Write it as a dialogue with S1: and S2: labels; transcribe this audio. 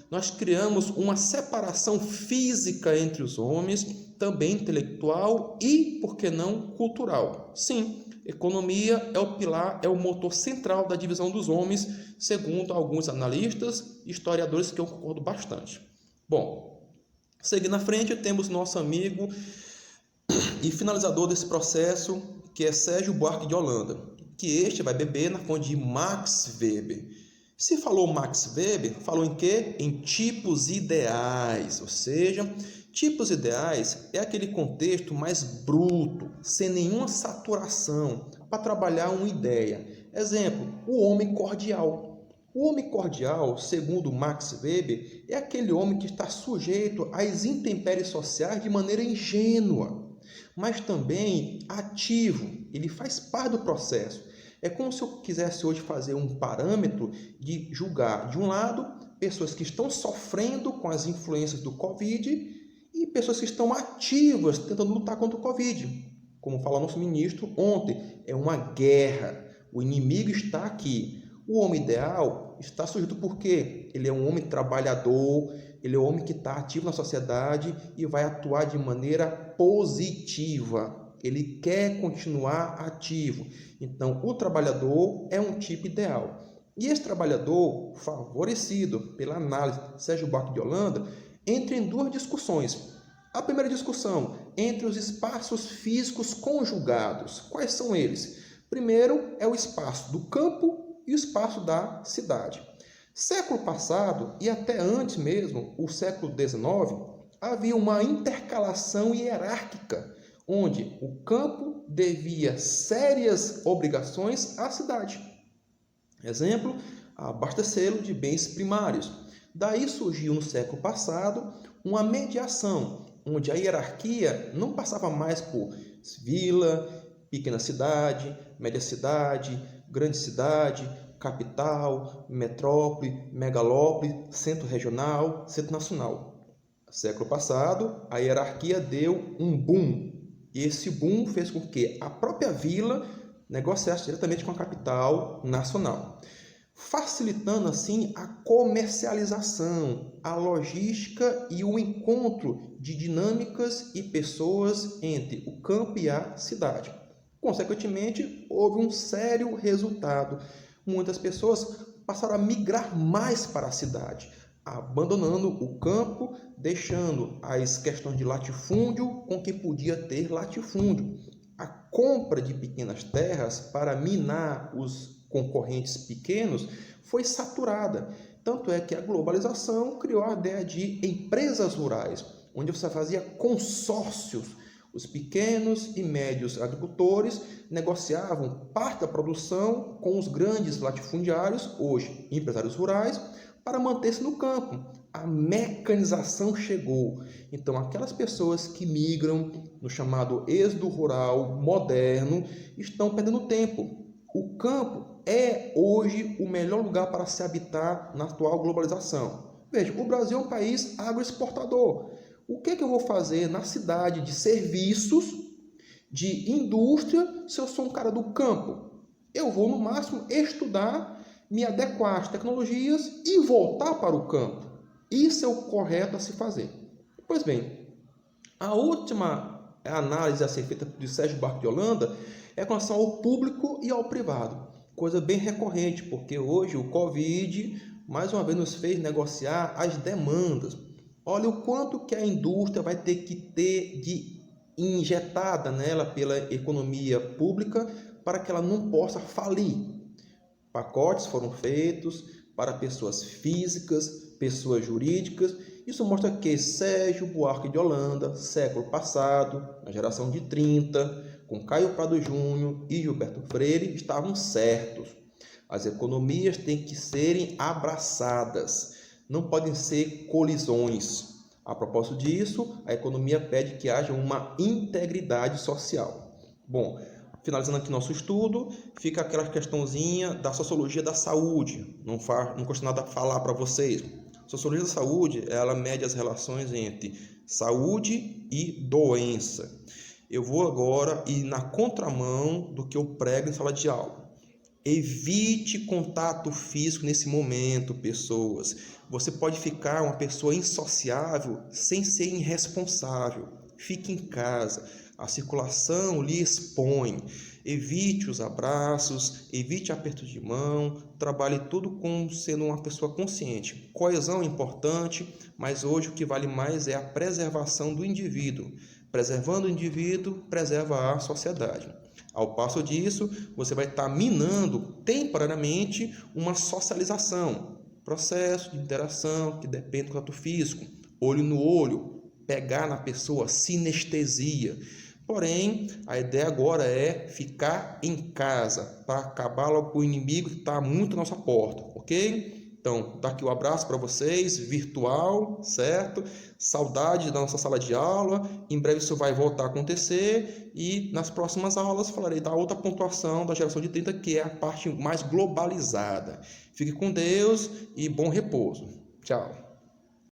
S1: nós criamos uma separação física entre os homens, também intelectual e, por que não, cultural. Sim, economia é o pilar, é o motor central da divisão dos homens, segundo alguns analistas e historiadores, que eu concordo bastante. Bom, seguindo à frente, temos nosso amigo e finalizador desse processo, que é Sérgio Buarque de Holanda, que este vai beber na fonte de Max Weber. Se falou Max Weber, falou em quê? Em tipos ideais, ou seja, tipos ideais é aquele contexto mais bruto, sem nenhuma saturação, para trabalhar uma ideia. Exemplo, o homem cordial. O homem cordial, segundo Max Weber, é aquele homem que está sujeito às intempéries sociais de maneira ingênua, mas também ativo, ele faz parte do processo. É como se eu quisesse hoje fazer um parâmetro de julgar, de um lado, pessoas que estão sofrendo com as influências do Covid e pessoas que estão ativas tentando lutar contra o Covid. Como fala nosso ministro ontem, é uma guerra, o inimigo está aqui. O homem ideal está sujeito porque ele é um homem trabalhador, ele é um homem que está ativo na sociedade e vai atuar de maneira positiva. Ele quer continuar ativo. Então, o trabalhador é um tipo ideal. E esse trabalhador, favorecido pela análise de Sérgio Buarque de Holanda, entra em duas discussões. A primeira discussão, entre os espaços físicos conjugados. Quais são eles? Primeiro é o espaço do campo e o espaço da cidade. Século passado, e até antes mesmo, o século XIX, havia uma intercalação hierárquica, onde o campo devia sérias obrigações à cidade. Exemplo, abastecê-lo de bens primários. Daí surgiu no século passado uma mediação, onde a hierarquia não passava mais por vila, pequena cidade, média cidade, grande cidade, capital, metrópole, megalópole, centro regional, centro nacional. No século passado, a hierarquia deu um boom. E esse boom fez com que a própria vila negociasse diretamente com a capital nacional, facilitando assim a comercialização, a logística e o encontro de dinâmicas e pessoas entre o campo e a cidade. Consequentemente, houve um sério resultado. Muitas pessoas passaram a migrar mais para a cidade, abandonando o campo, deixando as questões de latifúndio com quem podia ter latifúndio. A compra de pequenas terras para minar os concorrentes pequenos foi saturada. Tanto é que a globalização criou a ideia de empresas rurais, onde você fazia consórcios. Os pequenos e médios agricultores negociavam parte da produção com os grandes latifundiários, hoje empresários rurais, para manter-se no campo. A mecanização chegou. Então, aquelas pessoas que migram no chamado êxodo rural moderno estão perdendo tempo. O campo é hoje o melhor lugar para se habitar na atual globalização. Veja, o Brasil é um país agroexportador. O que eu vou fazer na cidade de serviços, de indústria, se eu sou um cara do campo? Eu vou, no máximo, estudar, me adequar às tecnologias e voltar para o campo. Isso é o correto a se fazer. Pois bem, a última análise a ser feita de Sérgio Buarque de Holanda é com relação ao público e ao privado. Coisa bem recorrente, porque hoje o Covid, mais uma vez, nos fez negociar as demandas. Olha o quanto que a indústria vai ter que ter de injetada nela pela economia pública para que ela não possa falir. Pacotes foram feitos para pessoas físicas, pessoas jurídicas. Isso mostra que Sérgio Buarque de Holanda, século passado, na geração de 30, com Caio Prado Júnior e Gilberto Freire, estavam certos. As economias têm que serem abraçadas, não podem ser colisões. A propósito disso, a economia pede que haja uma integridade social. Bom, finalizando aqui nosso estudo, fica aquela questãozinha da sociologia da saúde. Não custa nada falar para vocês. A sociologia da saúde, ela mede as relações entre saúde e doença. Eu vou agora ir na contramão do que eu prego em sala de aula. Evite contato físico nesse momento, pessoas. Você pode ficar uma pessoa insociável sem ser irresponsável. Fique em casa. A circulação lhe expõe. Evite os abraços, evite aperto de mão, trabalhe tudo como sendo uma pessoa consciente. Coesão é importante, mas hoje o que vale mais é a preservação do indivíduo. Preservando o indivíduo, preserva a sociedade. Ao passo disso, você vai estar minando temporariamente uma socialização, processo de interação que depende do contato físico, olho no olho, pegar na pessoa, sinestesia. Porém, a ideia agora é ficar em casa para acabar logo com o inimigo que está muito à nossa porta, ok? Então, dá aqui um abraço para vocês, virtual, certo? Saudade da nossa sala de aula. Em breve isso vai voltar a acontecer e nas próximas aulas falarei da outra pontuação da geração de 30, que é a parte mais globalizada. Fique com Deus e bom repouso. Tchau.